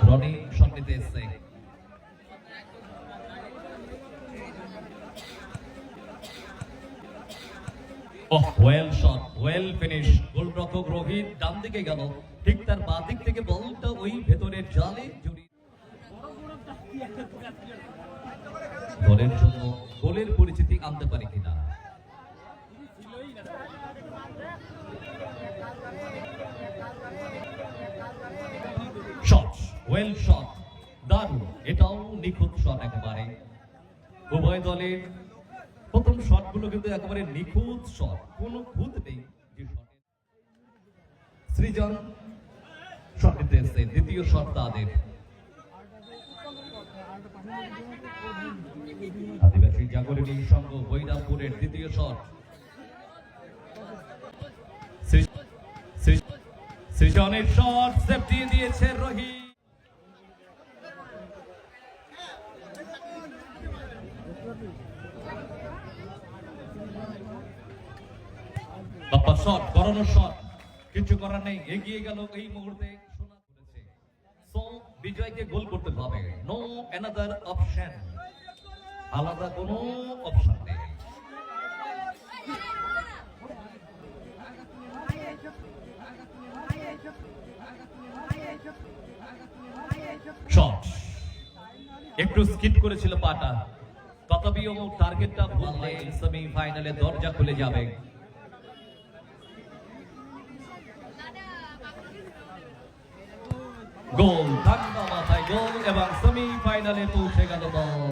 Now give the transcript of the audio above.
রনি সন্নিতে এসছে। Well shot, well finish. গোলরক্ষক রোহিত ডান দিকে গেল, ঠিক তার বাঁ দিক থেকে বলটা ওই ভেতরের জালে জড়িয়ে দলের জন্য গোলের পরিচিতি আনতে পারে কিনা। শট, ওয়েল শট, দারুণ, এটাও নিখুঁত শট একেবারে। উভয় দলের প্রথম শটগুলো কিন্তু একেবারে নিখুঁত শট, কোনো খুঁত নেই যে শটে। সৃজন শট নিতে এসছে, দ্বিতীয় শট তাদের। আদিবাসী জাগরণী সংঘ বৈরামপুরের দ্বিতীয় শট। সৃজনের শট সেফটি দিয়েছে রোহিত। শট, করানোর শট, কিছু করার নেই, এগিয়ে গেল এই মুহূর্তে। শোনা করেছে সো বিজয়কে গোল করতে হবে, নো অ্যানাদার অপশন, আলাদা কোনো অপশন নেই। শট একটু স্কিপ করেছিল পাটা, তথাপিও টার্গেটটা বললে সেমিফাইনালে দরজা খুলে যাবে। গোল, ঠান্ডা মাথায় গোল এবং সেমিফাইনালে পৌঁছে গেল দল।